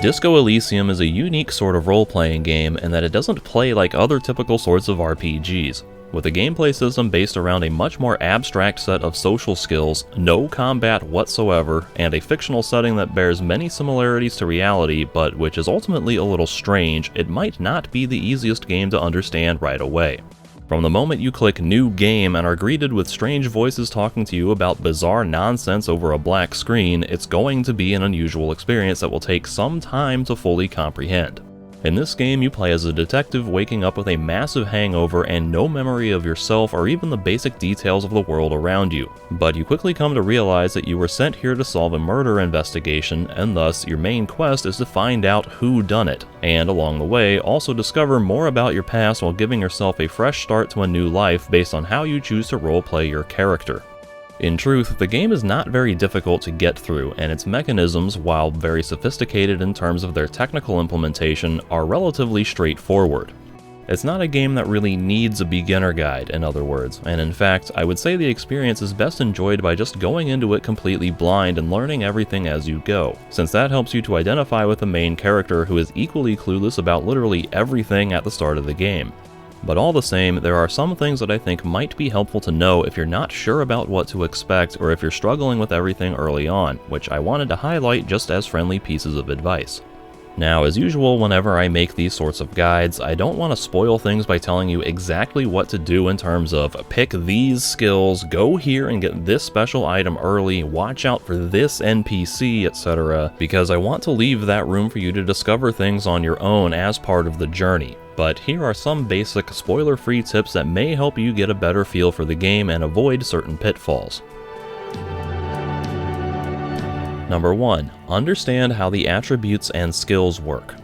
Disco Elysium is a unique sort of role-playing game in that it doesn't play like other typical sorts of RPGs. With a gameplay system based around a much more abstract set of social skills, no combat whatsoever, and a fictional setting that bears many similarities to reality but which is ultimately a little strange, it might not be the easiest game to understand right away. From the moment you click New Game and are greeted with strange voices talking to you about bizarre nonsense over a black screen, it's going to be an unusual experience that will take some time to fully comprehend. In this game, you play as a detective waking up with a massive hangover and no memory of yourself or even the basic details of the world around you. But you quickly come to realize that you were sent here to solve a murder investigation, and thus your main quest is to find out who done it, and along the way, also discover more about your past while giving yourself a fresh start to a new life based on how you choose to roleplay your character. In truth, the game is not very difficult to get through, and its mechanisms, while very sophisticated in terms of their technical implementation, are relatively straightforward. It's not a game that really needs a beginner guide, in other words, and in fact, I would say the experience is best enjoyed by just going into it completely blind and learning everything as you go, since that helps you to identify with the main character who is equally clueless about literally everything at the start of the game. But all the same, there are some things that I think might be helpful to know if you're not sure about what to expect or if you're struggling with everything early on, which I wanted to highlight just as friendly pieces of advice. Now, as usual, whenever I make these sorts of guides, I don't want to spoil things by telling you exactly what to do in terms of pick these skills, go here and get this special item early, watch out for this NPC, etc., because I want to leave that room for you to discover things on your own as part of the journey. But here are some basic, spoiler-free tips that may help you get a better feel for the game and avoid certain pitfalls. Number 1. Understand how the attributes and skills work.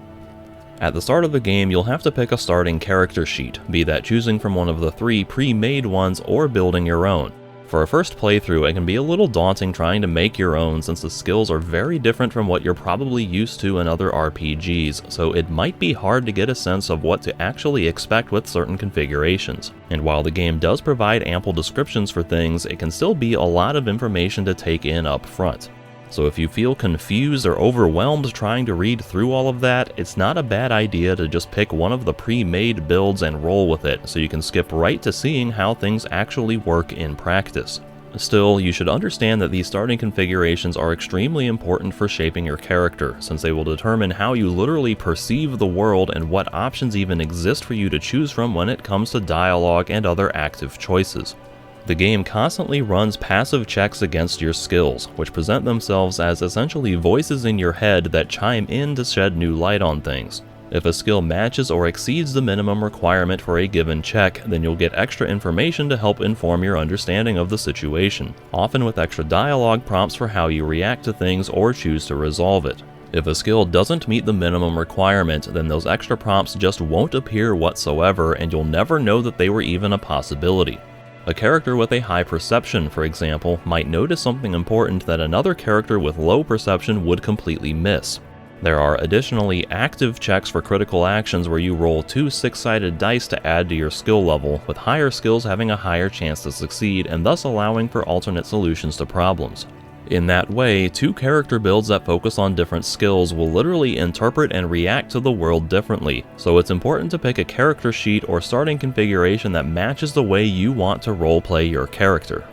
At the start of the game, you'll have to pick a starting character sheet, be that choosing from one of the 3 pre-made ones or building your own. For a first playthrough, it can be a little daunting trying to make your own since the skills are very different from what you're probably used to in other RPGs, so it might be hard to get a sense of what to actually expect with certain configurations. And while the game does provide ample descriptions for things, it can still be a lot of information to take in up front. So if you feel confused or overwhelmed trying to read through all of that, it's not a bad idea to just pick one of the pre-made builds and roll with it, so you can skip right to seeing how things actually work in practice. Still, you should understand that these starting configurations are extremely important for shaping your character, since they will determine how you literally perceive the world and what options even exist for you to choose from when it comes to dialogue and other active choices. The game constantly runs passive checks against your skills, which present themselves as essentially voices in your head that chime in to shed new light on things. If a skill matches or exceeds the minimum requirement for a given check, then you'll get extra information to help inform your understanding of the situation, often with extra dialogue prompts for how you react to things or choose to resolve it. If a skill doesn't meet the minimum requirement, then those extra prompts just won't appear whatsoever, and you'll never know that they were even a possibility. A character with a high perception, for example, might notice something important that another character with low perception would completely miss. There are additionally active checks for critical actions where you roll 2 6-sided dice to add to your skill level, with higher skills having a higher chance to succeed and thus allowing for alternate solutions to problems. In that way, 2 character builds that focus on different skills will literally interpret and react to the world differently, so it's important to pick a character sheet or starting configuration that matches the way you want to roleplay your character.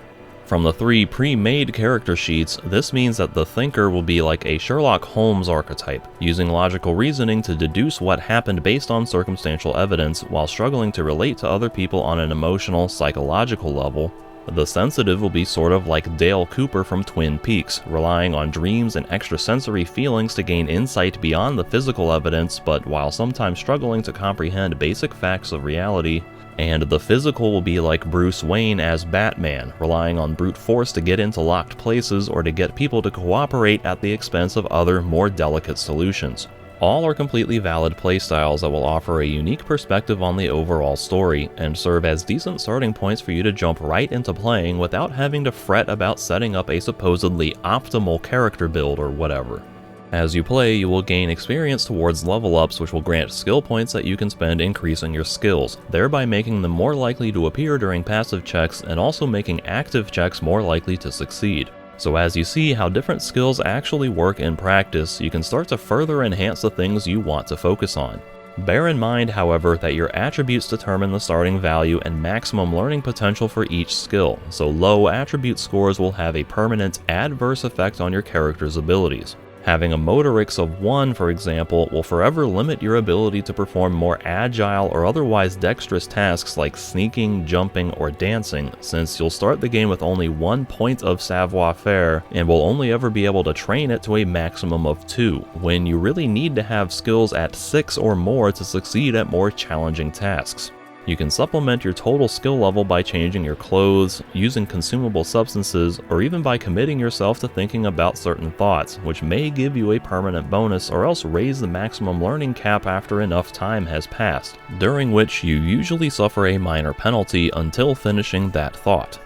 From the 3 pre-made character sheets, this means that the thinker will be like a Sherlock Holmes archetype, using logical reasoning to deduce what happened based on circumstantial evidence while struggling to relate to other people on an emotional, psychological level. The sensitive will be sort of like Dale Cooper from Twin Peaks, relying on dreams and extrasensory feelings to gain insight beyond the physical evidence, but while sometimes struggling to comprehend basic facts of reality. And the physical will be like Bruce Wayne as Batman, relying on brute force to get into locked places or to get people to cooperate at the expense of other, more delicate solutions. All are completely valid playstyles that will offer a unique perspective on the overall story, and serve as decent starting points for you to jump right into playing without having to fret about setting up a supposedly optimal character build or whatever. As you play, you will gain experience towards level ups which will grant skill points that you can spend increasing your skills, thereby making them more likely to appear during passive checks and also making active checks more likely to succeed. So as you see how different skills actually work in practice, you can start to further enhance the things you want to focus on. Bear in mind, however, that your attributes determine the starting value and maximum learning potential for each skill, so low attribute scores will have a permanent adverse effect on your character's abilities. Having a motorics of 1, for example, will forever limit your ability to perform more agile or otherwise dexterous tasks like sneaking, jumping, or dancing, since you'll start the game with only 1 point of savoir-faire and will only ever be able to train it to a maximum of 2, when you really need to have skills at 6 or more to succeed at more challenging tasks. You can supplement your total skill level by changing your clothes, using consumable substances, or even by committing yourself to thinking about certain thoughts, which may give you a permanent bonus or else raise the maximum learning cap after enough time has passed, during which you usually suffer a minor penalty until finishing that thought.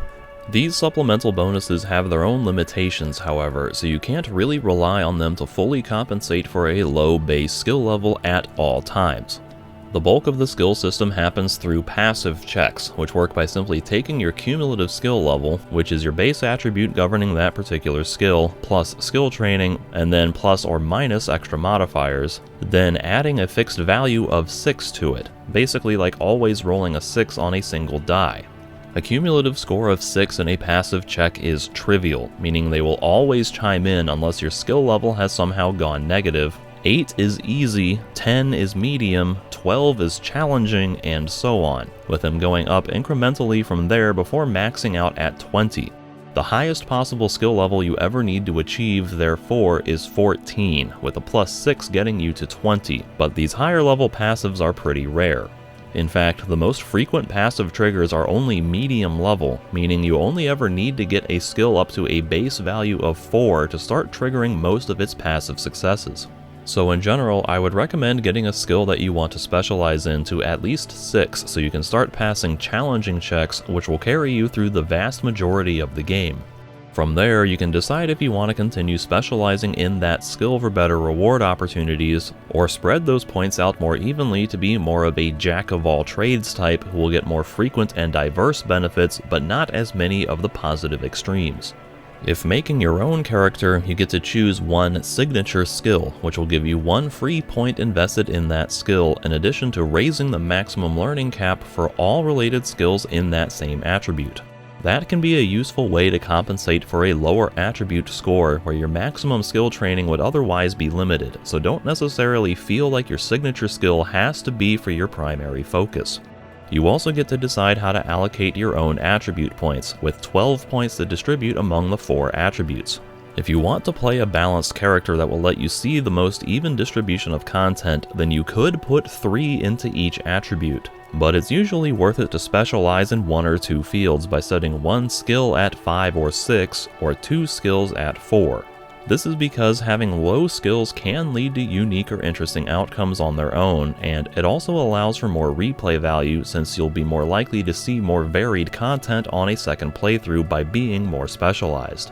These supplemental bonuses have their own limitations, however, so you can't really rely on them to fully compensate for a low base skill level at all times. The bulk of the skill system happens through passive checks, which work by simply taking your cumulative skill level, which is your base attribute governing that particular skill, plus skill training, and then plus or minus extra modifiers, then adding a fixed value of 6 to it, basically like always rolling a 6 on a single die. A cumulative score of 6 in a passive check is trivial, meaning they will always chime in unless your skill level has somehow gone negative. 8 is easy, 10 is medium, 12 is challenging, and so on, with them going up incrementally from there before maxing out at 20. The highest possible skill level you ever need to achieve, therefore, is 14, with a plus 6 getting you to 20, but these higher level passives are pretty rare. In fact, the most frequent passive triggers are only medium level, meaning you only ever need to get a skill up to a base value of 4 to start triggering most of its passive successes. So in general, I would recommend getting a skill that you want to specialize in to at least 6 so you can start passing challenging checks, which will carry you through the vast majority of the game. From there, you can decide if you want to continue specializing in that skill for better reward opportunities, or spread those points out more evenly to be more of a jack-of-all-trades type who will get more frequent and diverse benefits, but not as many of the positive extremes. If making your own character, you get to choose one signature skill, which will give you 1 free point invested in that skill, in addition to raising the maximum learning cap for all related skills in that same attribute. That can be a useful way to compensate for a lower attribute score where your maximum skill training would otherwise be limited, so don't necessarily feel like your signature skill has to be for your primary focus. You also get to decide how to allocate your own attribute points, with 12 points to distribute among the 4 attributes. If you want to play a balanced character that will let you see the most even distribution of content, then you could put 3 into each attribute, but it's usually worth it to specialize in 1 or 2 fields by setting 1 skill at 5 or 6, or 2 skills at 4. This is because having low skills can lead to unique or interesting outcomes on their own, and it also allows for more replay value since you'll be more likely to see more varied content on a second playthrough by being more specialized.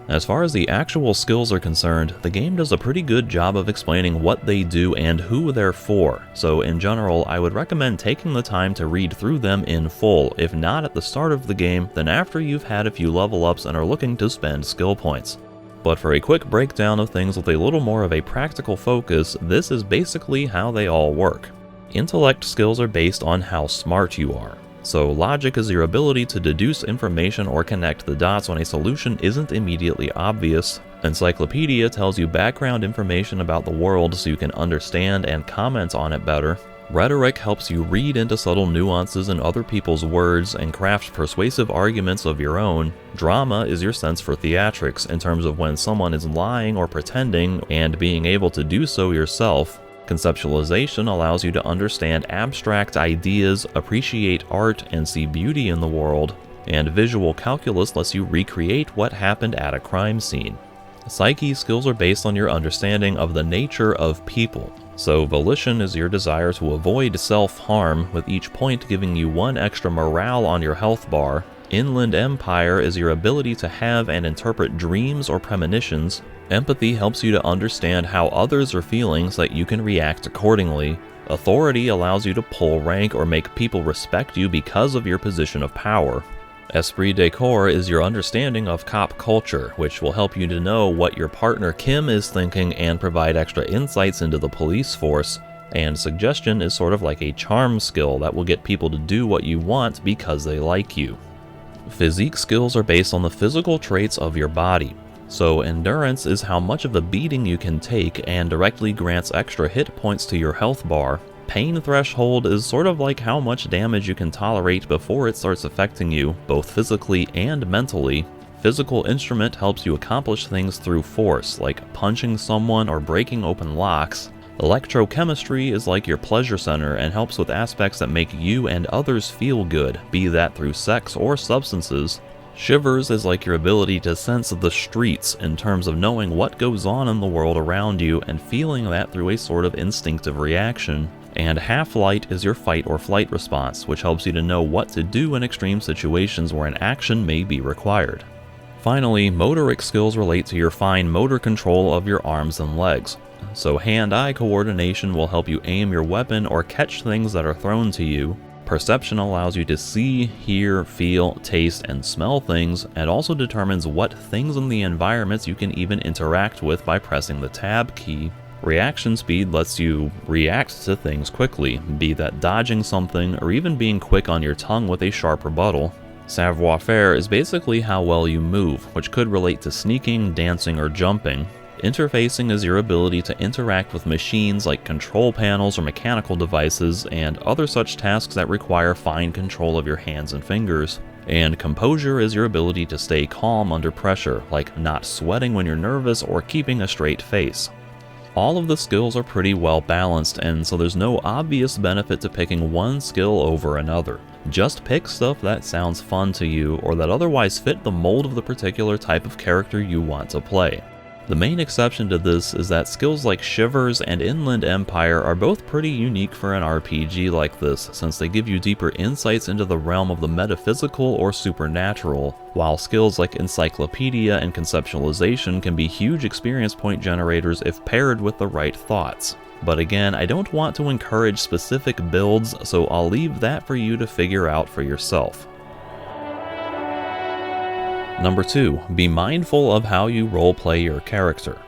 As far as the actual skills are concerned, the game does a pretty good job of explaining what they do and who they're for, so in general I would recommend taking the time to read through them in full, if not at the start of the game, then after you've had a few level ups and are looking to spend skill points. But for a quick breakdown of things with a little more of a practical focus, this is basically how they all work. Intellect skills are based on how smart you are. So logic is your ability to deduce information or connect the dots when a solution isn't immediately obvious. Encyclopedia tells you background information about the world so you can understand and comment on it better. Rhetoric helps you read into subtle nuances in other people's words and craft persuasive arguments of your own. Drama is your sense for theatrics in terms of when someone is lying or pretending and being able to do so yourself. Conceptualization allows you to understand abstract ideas, appreciate art, and see beauty in the world. And visual calculus lets you recreate what happened at a crime scene. Psyche skills are based on your understanding of the nature of people. So volition is your desire to avoid self-harm, with each point giving you 1 extra morale on your health bar. Inland empire is your ability to have and interpret dreams or premonitions. Empathy helps you to understand how others are feeling so that you can react accordingly. Authority allows you to pull rank or make people respect you because of your position of power. Esprit de corps is your understanding of cop culture, which will help you to know what your partner Kim is thinking and provide extra insights into the police force. And suggestion is sort of like a charm skill that will get people to do what you want because they like you. Physique skills are based on the physical traits of your body. So endurance is how much of a beating you can take and directly grants extra hit points to your health bar. Pain threshold is sort of like how much damage you can tolerate before it starts affecting you, both physically and mentally. Physical instrument helps you accomplish things through force, like punching someone or breaking open locks. Electrochemistry is like your pleasure center and helps with aspects that make you and others feel good, be that through sex or substances. Shivers is like your ability to sense the streets in terms of knowing what goes on in the world around you and feeling that through a sort of instinctive reaction. And half-light is your fight or flight response, which helps you to know what to do in extreme situations where an action may be required. Finally, motoric skills relate to your fine motor control of your arms and legs. So hand-eye coordination will help you aim your weapon or catch things that are thrown to you. Perception allows you to see, hear, feel, taste, and smell things, and also determines what things in the environments you can even interact with by pressing the tab key. Reaction speed lets you react to things quickly, be that dodging something or even being quick on your tongue with a sharp rebuttal. Savoir-faire is basically how well you move, which could relate to sneaking, dancing, or jumping. Interfacing is your ability to interact with machines like control panels or mechanical devices and other such tasks that require fine control of your hands and fingers. And composure is your ability to stay calm under pressure, like not sweating when you're nervous or keeping a straight face. All of the skills are pretty well balanced, and so there's no obvious benefit to picking one skill over another. Just pick stuff that sounds fun to you or that otherwise fit the mold of the particular type of character you want to play. The main exception to this is that skills like Shivers and Inland Empire are both pretty unique for an RPG like this, since they give you deeper insights into the realm of the metaphysical or supernatural, while skills like Encyclopedia and Conceptualization can be huge experience point generators if paired with the right thoughts. But again, I don't want to encourage specific builds, so I'll leave that for you to figure out for yourself. Number 2, be mindful of how you roleplay your character.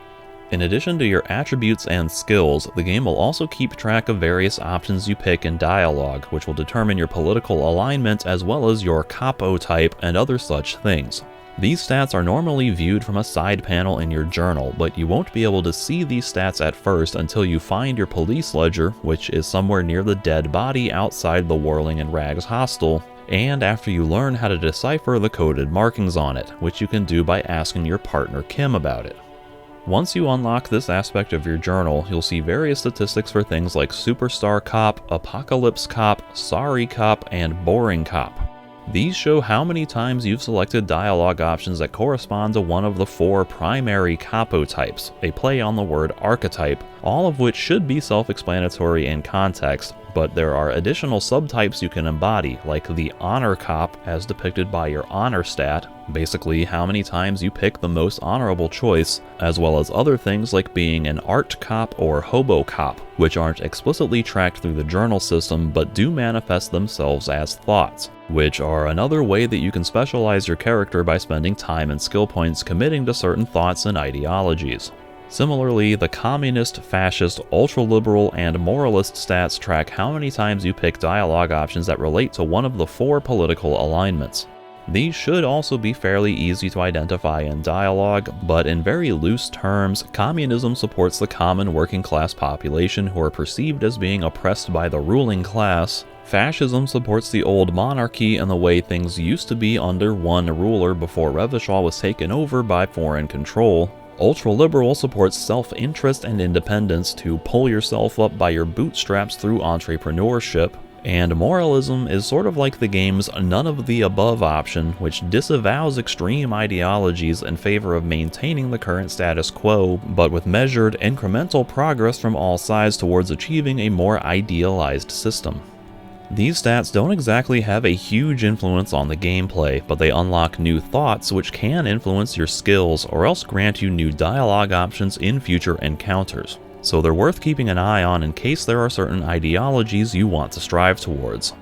In addition to your attributes and skills, the game will also keep track of various options you pick in dialogue, which will determine your political alignment as well as your capo type and other such things. These stats are normally viewed from a side panel in your journal, but you won't be able to see these stats at first until you find your police ledger, which is somewhere near the dead body outside the Whirling and Rags hostel, and after you learn how to decipher the coded markings on it, which you can do by asking your partner Kim about it. Once you unlock this aspect of your journal, you'll see various statistics for things like Superstar Cop, Apocalypse Cop, Sorry Cop, and Boring Cop. These show how many times you've selected dialogue options that correspond to one of the 4 primary capo types, a play on the word archetype, all of which should be self-explanatory in context, but there are additional subtypes you can embody, like the Honor Cop as depicted by your Honor stat, basically how many times you pick the most honorable choice, as well as other things like being an Art Cop or Hobo Cop, which aren't explicitly tracked through the journal system but do manifest themselves as thoughts, which are another way that you can specialize your character by spending time and skill points committing to certain thoughts and ideologies. Similarly, the communist, fascist, ultra-liberal, and moralist stats track how many times you pick dialogue options that relate to one of the 4 political alignments. These should also be fairly easy to identify in dialogue, but in very loose terms, communism supports the common working class population who are perceived as being oppressed by the ruling class. Fascism supports the old monarchy and the way things used to be under one ruler before Revachol was taken over by foreign control. Ultra-liberal supports self-interest and independence to pull yourself up by your bootstraps through entrepreneurship. And moralism is sort of like the game's none of the above option, which disavows extreme ideologies in favor of maintaining the current status quo, but with measured, incremental progress from all sides towards achieving a more idealized system. These stats don't exactly have a huge influence on the gameplay, but they unlock new thoughts which can influence your skills or else grant you new dialogue options in future encounters. So they're worth keeping an eye on in case there are certain ideologies you want to strive towards.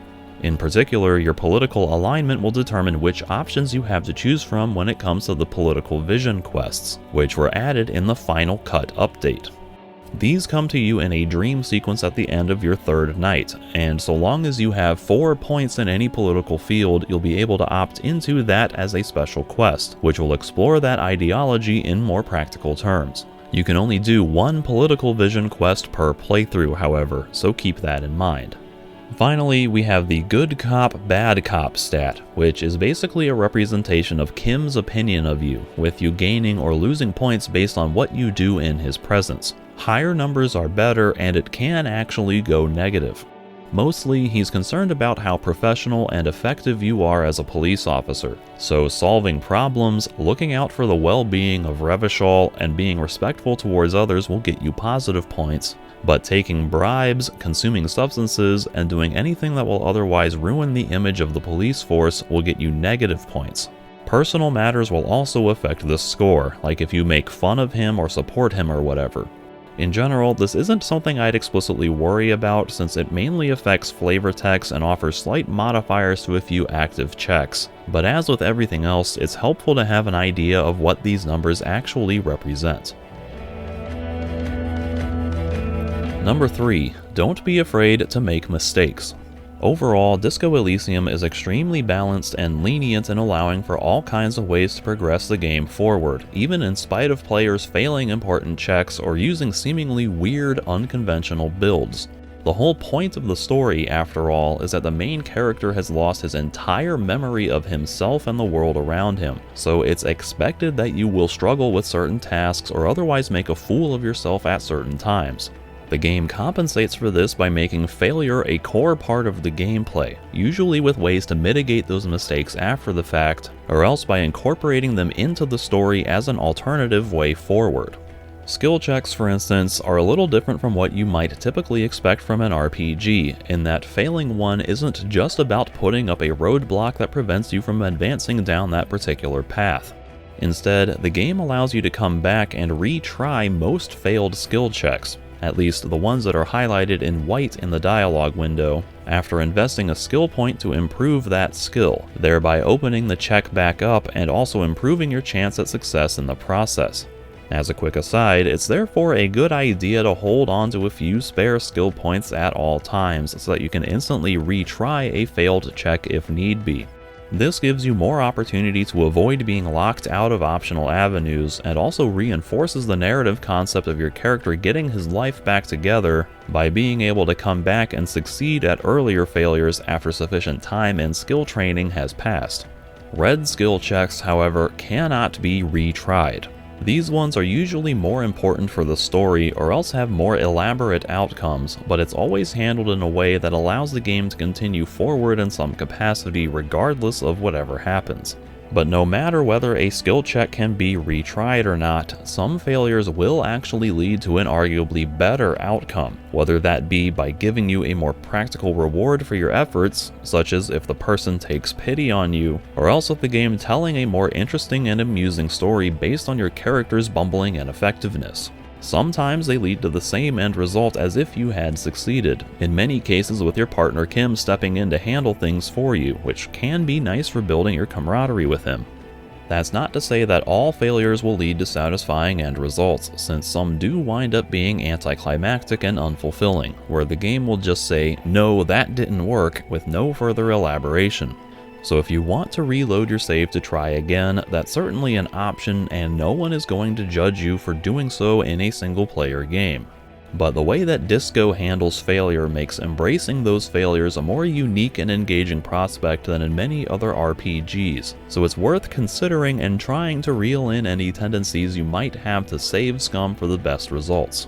In particular, your political alignment will determine which options you have to choose from when it comes to the political vision quests, which were added in the Final Cut update. These come to you in a dream sequence at the end of your third night, and so long as you have 4 points in any political field, you'll be able to opt into that as a special quest, which will explore that ideology in more practical terms. You can only do 1 political vision quest per playthrough, however, so keep that in mind. Finally, we have the good cop, bad cop stat, which is basically a representation of Kim's opinion of you, with you gaining or losing points based on what you do in his presence. Higher numbers are better, and it can actually go negative. Mostly, he's concerned about how professional and effective you are as a police officer, so solving problems, looking out for the well-being of Revachol, and being respectful towards others will get you positive points, but taking bribes, consuming substances, and doing anything that will otherwise ruin the image of the police force will get you negative points. Personal matters will also affect this score, like if you make fun of him or support him or whatever. In general, this isn't something I'd explicitly worry about since it mainly affects flavor text and offers slight modifiers to a few active checks, but as with everything else, it's helpful to have an idea of what these numbers actually represent. Number 3. Don't be afraid to make mistakes. Overall, Disco Elysium is extremely balanced and lenient in allowing for all kinds of ways to progress the game forward, even in spite of players failing important checks or using seemingly weird, unconventional builds. The whole point of the story, after all, is that the main character has lost his entire memory of himself and the world around him, so it's expected that you will struggle with certain tasks or otherwise make a fool of yourself at certain times. The game compensates for this by making failure a core part of the gameplay, usually with ways to mitigate those mistakes after the fact, or else by incorporating them into the story as an alternative way forward. Skill checks, for instance, are a little different from what you might typically expect from an RPG, in that failing one isn't just about putting up a roadblock that prevents you from advancing down that particular path. Instead, the game allows you to come back and retry most failed skill checks, at least the ones that are highlighted in white in the dialogue window, after investing a skill point to improve that skill, thereby opening the check back up and also improving your chance at success in the process. As a quick aside, it's therefore a good idea to hold on to a few spare skill points at all times so that you can instantly retry a failed check if need be. This gives you more opportunity to avoid being locked out of optional avenues, and also reinforces the narrative concept of your character getting his life back together by being able to come back and succeed at earlier failures after sufficient time and skill training has passed. Red skill checks, however, cannot be retried. These ones are usually more important for the story or else have more elaborate outcomes, but it's always handled in a way that allows the game to continue forward in some capacity regardless of whatever happens. But no matter whether a skill check can be retried or not, some failures will actually lead to an arguably better outcome, whether that be by giving you a more practical reward for your efforts, such as if the person takes pity on you, or else with the game telling a more interesting and amusing story based on your character's bumbling ineffectiveness. Sometimes they lead to the same end result as if you had succeeded, in many cases with your partner Kim stepping in to handle things for you, which can be nice for building your camaraderie with him. That's not to say that all failures will lead to satisfying end results, since some do wind up being anticlimactic and unfulfilling, where the game will just say, "No, that didn't work," with no further elaboration. So if you want to reload your save to try again, that's certainly an option, and no one is going to judge you for doing so in a single-player game. But the way that Disco handles failure makes embracing those failures a more unique and engaging prospect than in many other RPGs, so it's worth considering and trying to reel in any tendencies you might have to save scum for the best results.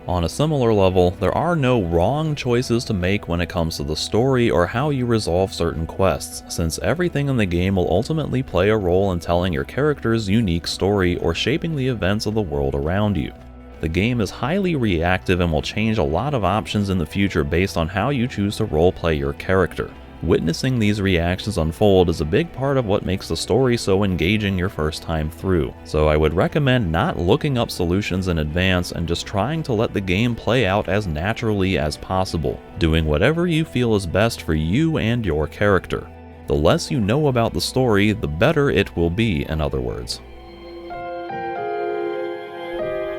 On a similar level, there are no wrong choices to make when it comes to the story or how you resolve certain quests, since everything in the game will ultimately play a role in telling your character's unique story or shaping the events of the world around you. The game is highly reactive and will change a lot of options in the future based on how you choose to roleplay your character. Witnessing these reactions unfold is a big part of what makes the story so engaging your first time through, so I would recommend not looking up solutions in advance and just trying to let the game play out as naturally as possible, doing whatever you feel is best for you and your character. The less you know about the story, the better it will be, in other words.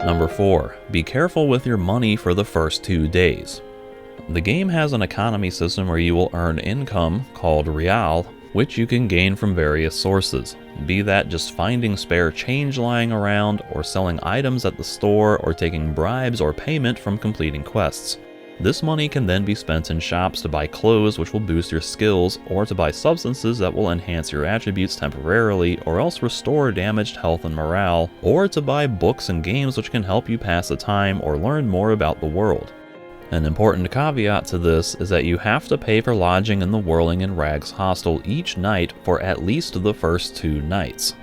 Number 4. Be careful with your money for the first 2 days. The game has an economy system where you will earn income, called real, which you can gain from various sources, be that just finding spare change lying around, or selling items at the store, or taking bribes or payment from completing quests. This money can then be spent in shops to buy clothes which will boost your skills, or to buy substances that will enhance your attributes temporarily or else restore damaged health and morale, or to buy books and games which can help you pass the time or learn more about the world. An important caveat to this is that you have to pay for lodging in the Whirling in Rags hostel each night for at least the first 2 nights.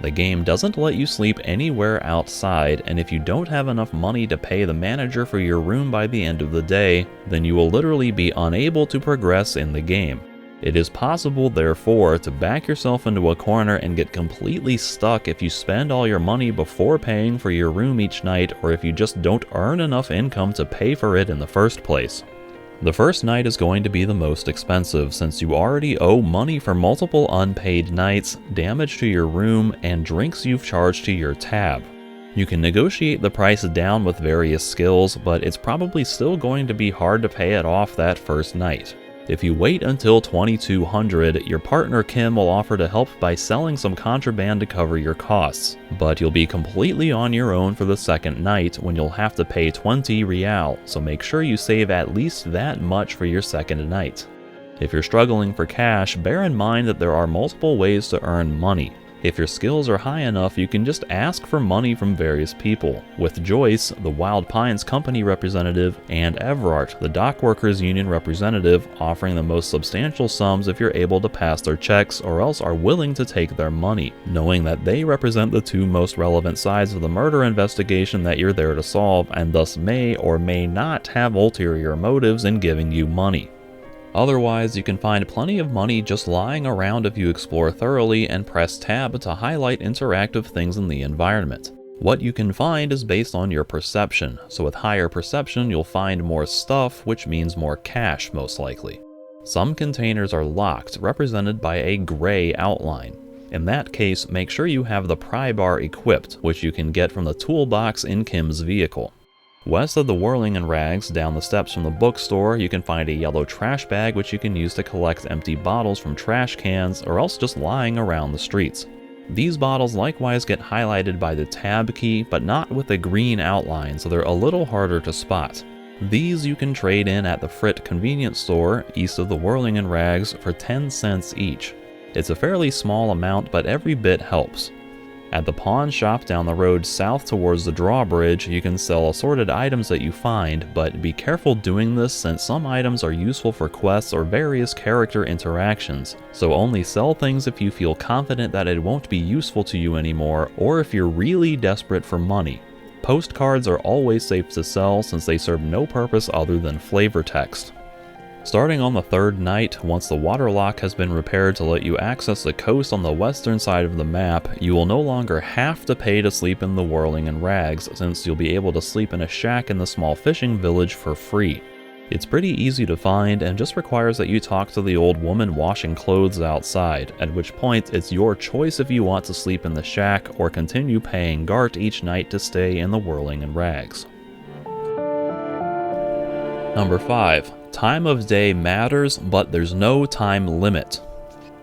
The game doesn't let you sleep anywhere outside, and if you don't have enough money to pay the manager for your room by the end of the day, then you will literally be unable to progress in the game. It is possible, therefore, to back yourself into a corner and get completely stuck if you spend all your money before paying for your room each night, or if you just don't earn enough income to pay for it in the first place. The first night is going to be the most expensive, since you already owe money for multiple unpaid nights, damage to your room, and drinks you've charged to your tab. You can negotiate the price down with various skills, but it's probably still going to be hard to pay it off that first night. If you wait until 2200, your partner Kim will offer to help by selling some contraband to cover your costs, but you'll be completely on your own for the second night when you'll have to pay 20 real, so make sure you save at least that much for your second night. If you're struggling for cash, bear in mind that there are multiple ways to earn money. If your skills are high enough, you can just ask for money from various people, with Joyce, the Wild Pines Company representative, and Everart, the Dockworkers Union representative, offering the most substantial sums if you're able to pass their checks or else are willing to take their money, knowing that they represent the 2 most relevant sides of the murder investigation that you're there to solve, and thus may or may not have ulterior motives in giving you money. Otherwise, you can find plenty of money just lying around if you explore thoroughly and press tab to highlight interactive things in the environment. What you can find is based on your perception, so with higher perception you'll find more stuff, which means more cash most likely. Some containers are locked, represented by a gray outline. In that case, make sure you have the pry bar equipped, which you can get from the toolbox in Kim's vehicle. West of the Whirling in Rags, down the steps from the bookstore, you can find a yellow trash bag which you can use to collect empty bottles from trash cans or else just lying around the streets. These bottles likewise get highlighted by the tab key, but not with a green outline, so they're a little harder to spot. These you can trade in at the Frit convenience store, east of the Whirling in Rags, for 10 cents each. It's a fairly small amount, but every bit helps. At the pawn shop down the road south towards the drawbridge, you can sell assorted items that you find, but be careful doing this since some items are useful for quests or various character interactions, so only sell things if you feel confident that it won't be useful to you anymore, or if you're really desperate for money. Postcards are always safe to sell since they serve no purpose other than flavor text. Starting on the 3rd night, once the water lock has been repaired to let you access the coast on the western side of the map, you will no longer have to pay to sleep in the Whirling in Rags, since you'll be able to sleep in a shack in the small fishing village for free. It's pretty easy to find and just requires that you talk to the old woman washing clothes outside, at which point it's your choice if you want to sleep in the shack or continue paying Gart each night to stay in the Whirling in Rags. Number 5. Time of day matters, but there's no time limit.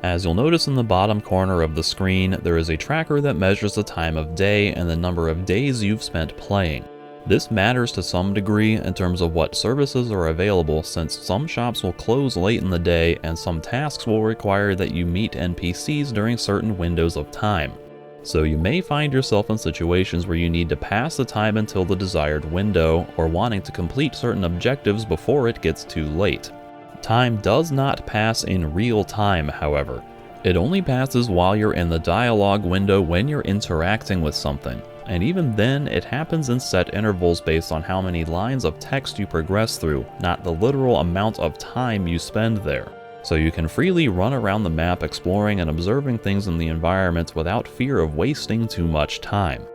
As you'll notice in the bottom corner of the screen, there is a tracker that measures the time of day and the number of days you've spent playing. This matters to some degree in terms of what services are available, since some shops will close late in the day and some tasks will require that you meet NPCs during certain windows of time. So you may find yourself in situations where you need to pass the time until the desired window, or wanting to complete certain objectives before it gets too late. Time does not pass in real time, however. It only passes while you're in the dialogue window when you're interacting with something, and even then it happens in set intervals based on how many lines of text you progress through, not the literal amount of time you spend there. so you can freely run around the map exploring and observing things in the environment without fear of wasting too much time.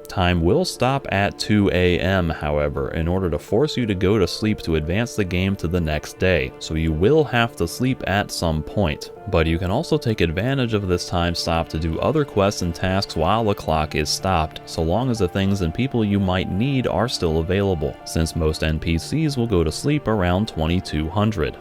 Time will stop at 2 a.m. however, in order to force you to go to sleep to advance the game to the next day, so you will have to sleep at some point. But you can also take advantage of this time stop to do other quests and tasks while the clock is stopped, so long as the things and people you might need are still available, since most NPCs will go to sleep around 2200.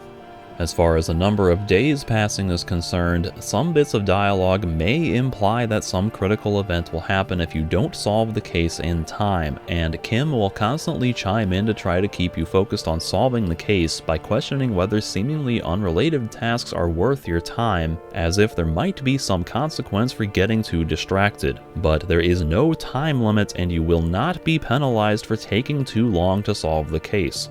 As far as the number of days passing is concerned, some bits of dialogue may imply that some critical event will happen if you don't solve the case in time, and Kim will constantly chime in to try to keep you focused on solving the case by questioning whether seemingly unrelated tasks are worth your time, as if there might be some consequence for getting too distracted. But there is no time limit and you will not be penalized for taking too long to solve the case.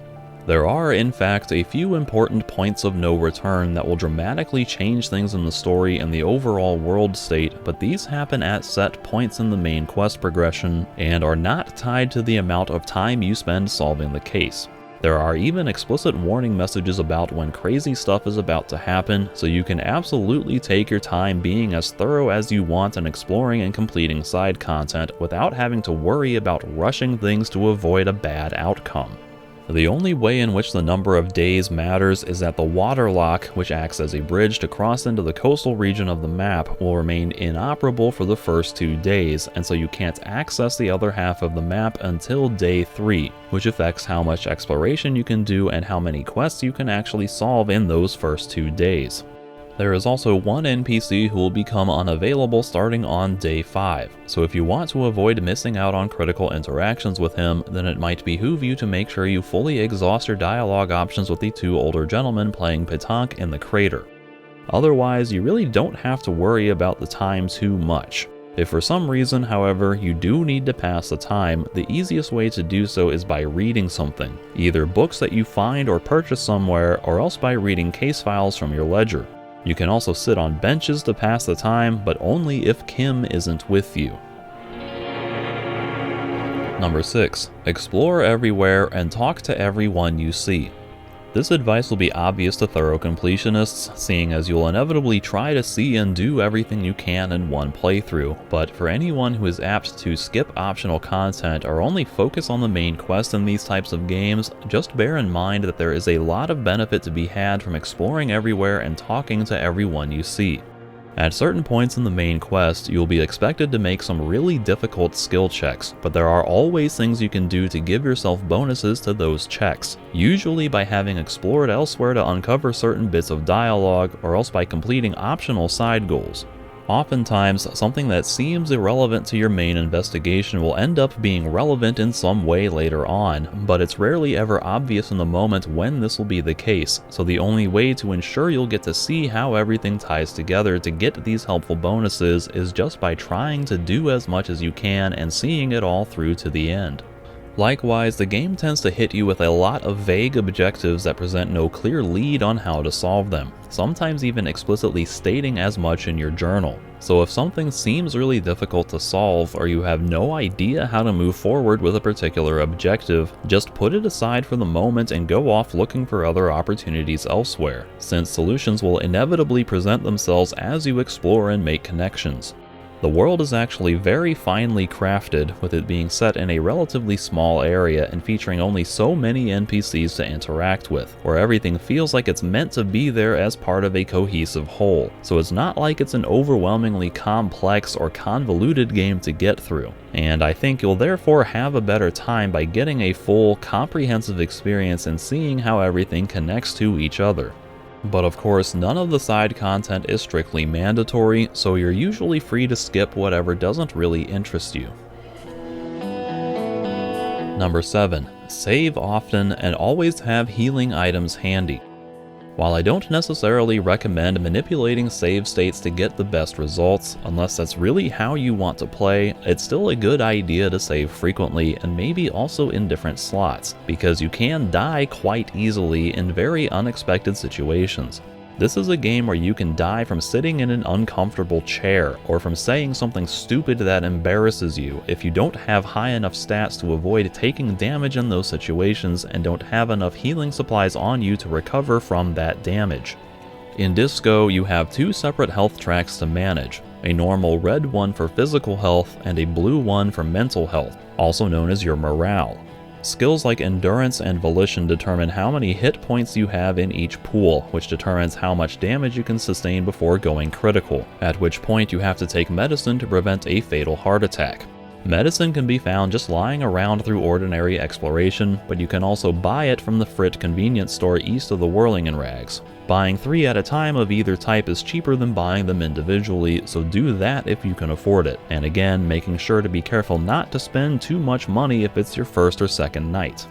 There are, in fact, a few important points of no return that will dramatically change things in the story and the overall world state, but these happen at set points in the main quest progression and are not tied to the amount of time you spend solving the case. There are even explicit warning messages about when crazy stuff is about to happen, so you can absolutely take your time being as thorough as you want and exploring and completing side content without having to worry about rushing things to avoid a bad outcome. The only way in which the number of days matters is that the water lock, which acts as a bridge to cross into the coastal region of the map, will remain inoperable for the first 2 days, and so you can't access the other half of the map until day 3, which affects how much exploration you can do and how many quests you can actually solve in those first 2 days. There is also one NPC who will become unavailable starting on day 5, so if you want to avoid missing out on critical interactions with him, then it might behoove you to make sure you fully exhaust your dialogue options with the 2 older gentlemen playing pétanque in the crater. Otherwise, you really don't have to worry about the time too much. If for some reason, however, you do need to pass the time, the easiest way to do so is by reading something, either books that you find or purchase somewhere, or else by reading case files from your ledger. You can also sit on benches to pass the time, but only if Kim isn't with you. Number 6. Explore everywhere and talk to everyone you see. This advice will be obvious to thorough completionists, seeing as you'll inevitably try to see and do everything you can in one playthrough, but for anyone who is apt to skip optional content or only focus on the main quest in these types of games, just bear in mind that there is a lot of benefit to be had from exploring everywhere and talking to everyone you see. At certain points in the main quest, you'll be expected to make some really difficult skill checks, but there are always things you can do to give yourself bonuses to those checks, usually by having explored elsewhere to uncover certain bits of dialogue, or else by completing optional side goals. Oftentimes, something that seems irrelevant to your main investigation will end up being relevant in some way later on, but it's rarely ever obvious in the moment when this will be the case, so the only way to ensure you'll get to see how everything ties together to get these helpful bonuses is just by trying to do as much as you can and seeing it all through to the end. Likewise, the game tends to hit you with a lot of vague objectives that present no clear lead on how to solve them, sometimes even explicitly stating as much in your journal. So if something seems really difficult to solve, or you have no idea how to move forward with a particular objective, just put it aside for the moment and go off looking for other opportunities elsewhere, since solutions will inevitably present themselves as you explore and make connections. The world is actually very finely crafted, with it being set in a relatively small area and featuring only so many NPCs to interact with, where everything feels like it's meant to be there as part of a cohesive whole, so it's not like it's an overwhelmingly complex or convoluted game to get through. And I think you'll therefore have a better time by getting a full, comprehensive experience and seeing how everything connects to each other. But of course, none of the side content is strictly mandatory, so you're usually free to skip whatever doesn't really interest you. Number 7. Save often and always have healing items handy. While I don't necessarily recommend manipulating save states to get the best results, unless that's really how you want to play, it's still a good idea to save frequently and maybe also in different slots, because you can die quite easily in very unexpected situations. This is a game where you can die from sitting in an uncomfortable chair, or from saying something stupid that embarrasses you if you don't have high enough stats to avoid taking damage in those situations and don't have enough healing supplies on you to recover from that damage. In Disco, you have two separate health tracks to manage, a normal red one for physical health and a blue one for mental health, also known as your morale. Skills like Endurance and Volition determine how many hit points you have in each pool, which determines how much damage you can sustain before going critical, at which point you have to take medicine to prevent a fatal heart attack. Medicine can be found just lying around through ordinary exploration, but you can also buy it from the Frit convenience store east of the Whirling Rags. Buying 3 at a time of either type is cheaper than buying them individually, so do that if you can afford it, and again, making sure to be careful not to spend too much money if it's your first or second night.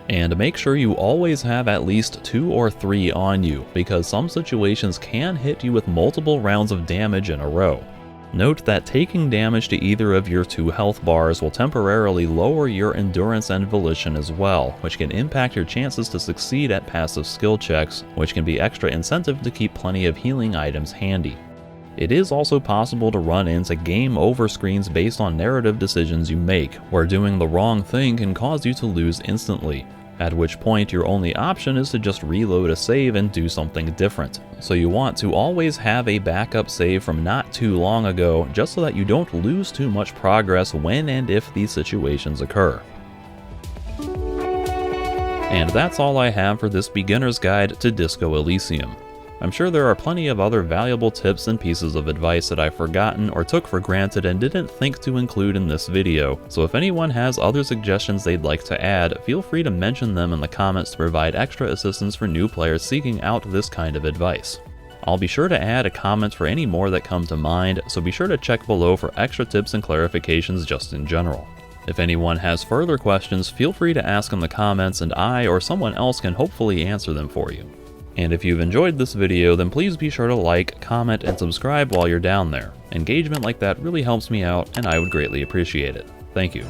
And make sure you always have at least 2 or 3 on you, because some situations can hit you with multiple rounds of damage in a row. Note that taking damage to either of your 2 health bars will temporarily lower your endurance and volition as well, which can impact your chances to succeed at passive skill checks, which can be extra incentive to keep plenty of healing items handy. It is also possible to run into game over screens based on narrative decisions you make, where doing the wrong thing can cause you to lose instantly, at which point your only option is to just reload a save and do something different. So you want to always have a backup save from not too long ago, just so that you don't lose too much progress when and if these situations occur. And that's all I have for this beginner's guide to Disco Elysium. I'm sure there are plenty of other valuable tips and pieces of advice that I've forgotten or took for granted and didn't think to include in this video, so if anyone has other suggestions they'd like to add, feel free to mention them in the comments to provide extra assistance for new players seeking out this kind of advice. I'll be sure to add a comment for any more that come to mind, so be sure to check below for extra tips and clarifications just in general. If anyone has further questions, feel free to ask in the comments and I or someone else can hopefully answer them for you. And if you've enjoyed this video, then please be sure to like, comment, and subscribe while you're down there. Engagement like that really helps me out, and I would greatly appreciate it. Thank you.